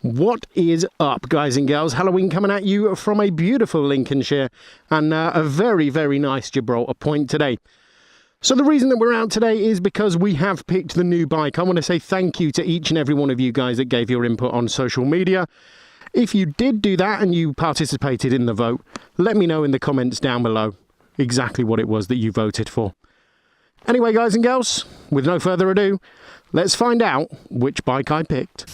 What is up, guys and girls? Halloween coming at you from a beautiful Lincolnshire and a very, very nice Gibraltar Point today. So the reason that we're out today is because we have picked the new bike. I want to say thank you to each and every one of you guys that gave your input on social media. If you did do that and you participated in the vote, let me know in the comments down below exactly what it was that you voted for. Anyway, guys and girls, with no further ado, let's find out which bike I picked.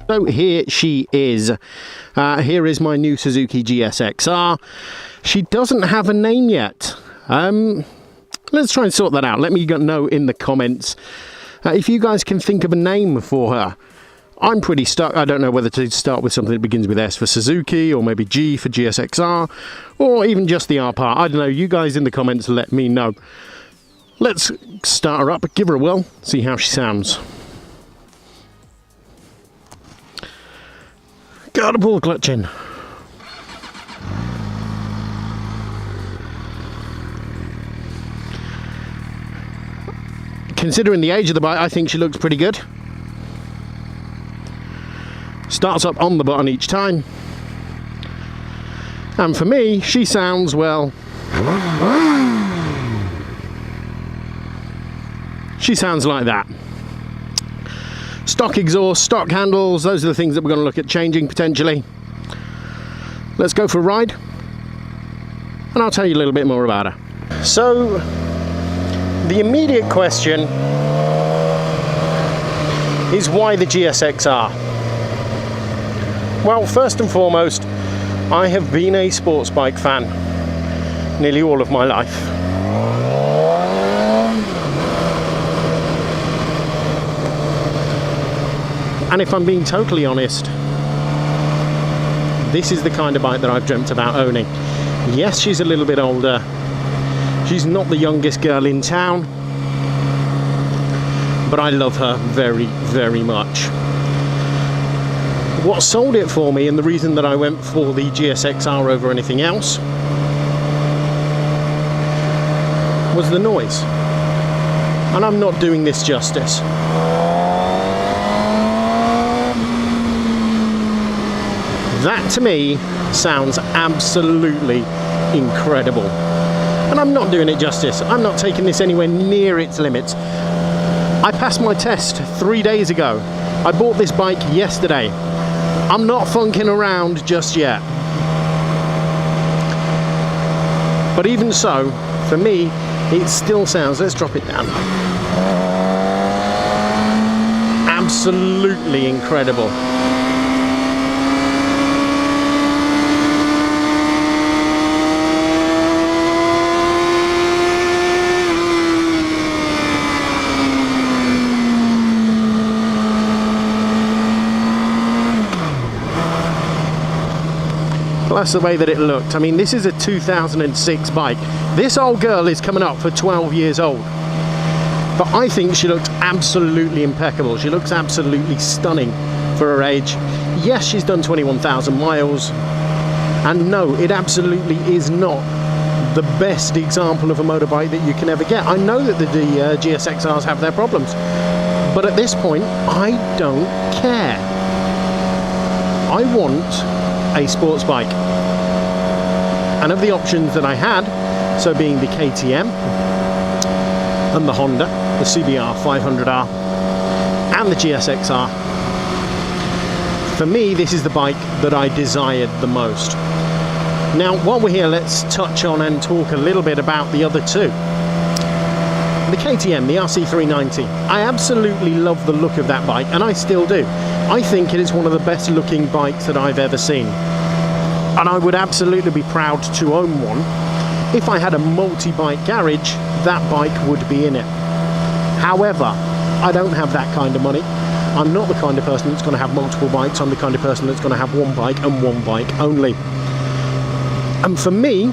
So here she is. Here is my new Suzuki GSXR. She doesn't have a name yet. Let's try and sort that out. Let me know in the comments if you guys can think of a name for her. I'm pretty stuck. I don't know whether to start with something that begins with S for Suzuki, or maybe G for GSXR, or even just the R part. I don't know. You guys in the comments let me know. Let's start her up, give her a whirl, see how she sounds. Got a pull clutch in. Considering the age of the bike, I think she looks pretty good. Starts up on the button each time. And for me, she sounds, well, she sounds like that. Stock exhaust, stock handles, those are the things that we're going to look at changing potentially. Let's go for a ride and I'll tell you a little bit more about her. So the immediate question is, why the GSXR? Well, first and foremost, I have been a sports bike fan nearly all of my life. And if I'm being totally honest, this is the kind of bike that I've dreamt about owning. Yes, she's a little bit older. She's not the youngest girl in town, but I love her very, very much. What sold it for me, and the reason that I went for the GSXR over anything else, was the noise. And I'm not doing this justice. That to me sounds absolutely incredible. And I'm not doing it justice. I'm not taking this anywhere near its limits. I passed my test 3 days ago. I bought this bike yesterday. I'm not funking around just yet. But even so, for me, it still sounds, let's drop it down, absolutely incredible. That's the way that it looked. I mean, this is a 2006 bike. This old girl is coming up for 12 years old. But I think she looked absolutely impeccable. She looks absolutely stunning for her age. Yes, she's done 21,000 miles. And no, it absolutely is not the best example of a motorbike that you can ever get. I know that the GSXRs have their problems. But at this point, I don't care. I want a sports bike. And of the options that I had, so being the KTM and the Honda, the CBR 500R, and the GSXR. For me, this is the bike that I desired the most. Now, while we're here, let's touch on and talk a little bit about the other two. The KTM, the RC 390. I absolutely love the look of that bike, and I still do. I think it is one of the best looking bikes that I've ever seen. And I would absolutely be proud to own one. If I had a multi-bike garage, that bike would be in it. However, I don't have that kind of money. I'm not the kind of person that's going to have multiple bikes. I'm the kind of person that's going to have one bike and one bike only. And for me,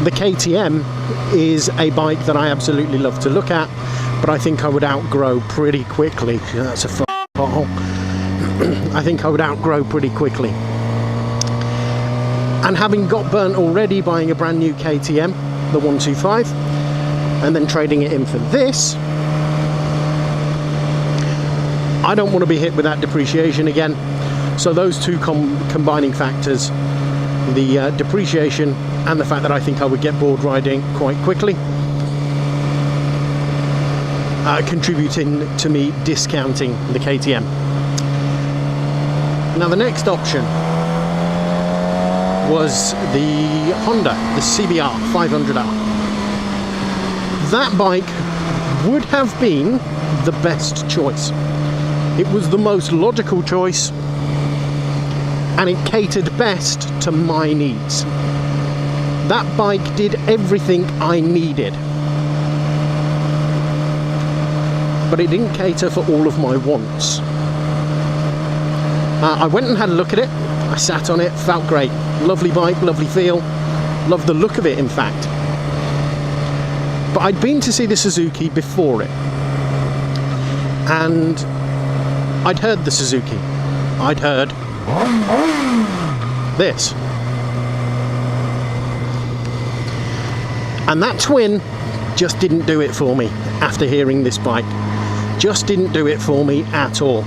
the KTM is a bike that I absolutely love to look at, but I think I would outgrow pretty quickly. That's a pothole. I think I would outgrow pretty quickly. And having got burnt already buying a brand new KTM, the 125, and then trading it in for this, I don't want to be hit with that depreciation again. So those two combining factors, the depreciation and the fact that I think I would get bored riding quite quickly, contributing to me discounting the KTM. Now the next option was the Honda, the CBR 500R. That bike would have been the best choice. It was the most logical choice, and it catered best to my needs. That bike did everything I needed, but it didn't cater for all of my wants. I went and had a look at it. I sat on it, felt great. Lovely bike, lovely feel, loved the look of it in fact. But I'd been to see the Suzuki before it, and I'd heard the Suzuki. I'd heard this. And that twin just didn't do it for me after hearing this bike. Just didn't do it for me at all.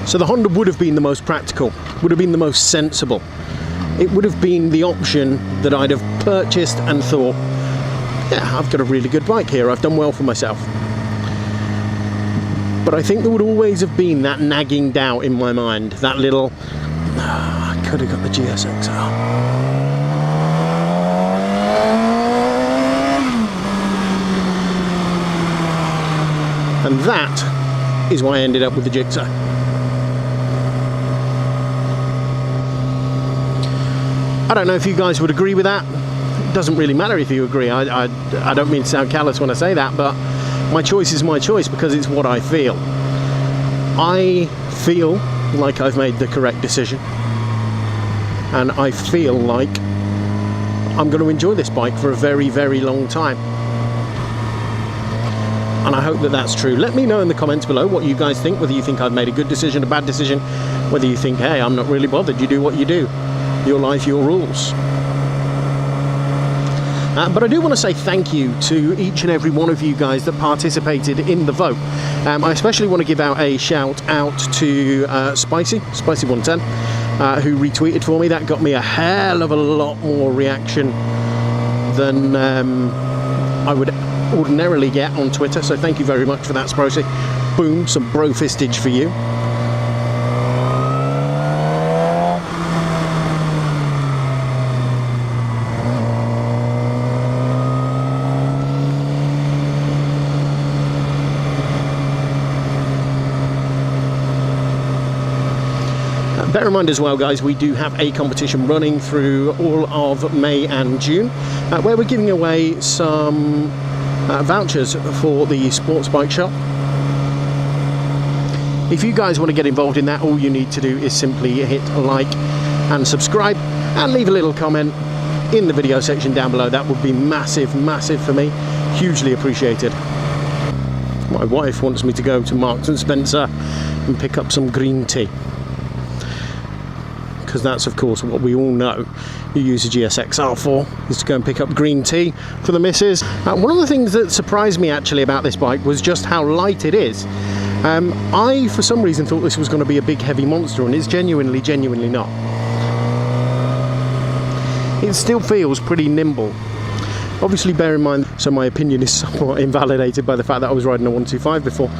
So the Honda would have been the most practical, would have been the most sensible. It would have been the option that I'd have purchased and thought, yeah, I've got a really good bike here, I've done well for myself. But I think there would always have been that nagging doubt in my mind, that little, I could have got the GSXR. And that is why I ended up with the Gixxer. I don't know if you guys would agree with that. It doesn't really matter if you agree. I don't mean to sound callous when I say that, but my choice is my choice because it's what I feel. I feel like I've made the correct decision, and I feel like I'm going to enjoy this bike for a very, very long time. And I hope that that's true. Let me know in the comments below what you guys think, whether you think I've made a good decision, a bad decision, whether you think, hey, I'm not really bothered, you do what you do. Your life, your rules. But I do want to say thank you to each and every one of you guys that participated in the vote. I especially want to give out a shout out to Spicy110, who retweeted for me. That got me a hell of a lot more reaction than I would ordinarily get on Twitter, so thank you very much for that, Sprocy. Boom, some bro fistage for you. Bear in mind as well, guys, we do have a competition running through all of May and June, where we're giving away some vouchers for the sports bike shop. If you guys want to get involved in that, all you need to do is simply hit like and subscribe and leave a little comment in the video section down below. That would be massive, massive for me. Hugely appreciated. My wife wants me to go to Marks and Spencer and pick up some green tea, because that's of course what we all know you use a GSXR for, is to go and pick up green tea for the missus. One of the things that surprised me actually about this bike was just how light it is. I for some reason thought this was going to be a big heavy monster, and it's genuinely not. It still feels pretty nimble. Obviously bear in mind so my opinion is somewhat invalidated by the fact that I was riding a 125 before.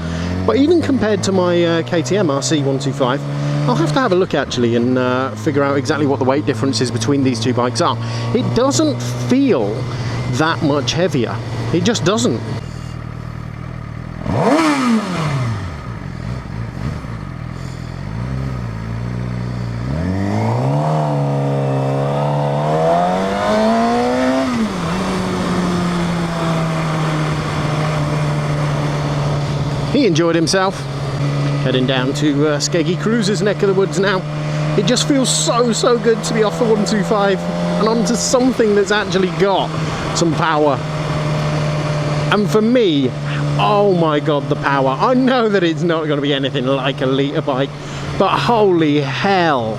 But even compared to my KTM RC 125, I'll have to have a look actually and figure out exactly what the weight differences between these two bikes are. It doesn't feel that much heavier. It just doesn't. He enjoyed himself. Heading down to Skeggy Cruiser's neck of the woods now. It just feels so good to be off the 125 and onto something that's actually got some power. And for me, oh my god, the power. I know that it's not going to be anything like a litre bike, but holy hell.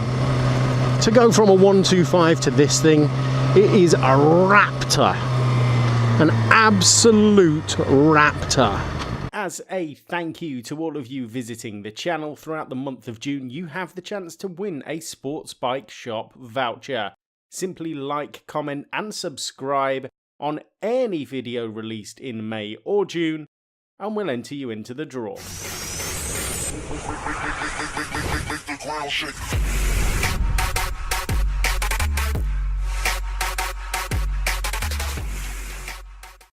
To go from a 125 to this thing, it is a raptor. An absolute raptor. As a thank you to all of you visiting the channel throughout the month of June, you have the chance to win a Sports Bike Shop voucher. Simply like, comment and subscribe on any video released in May or June, and we'll enter you into the draw.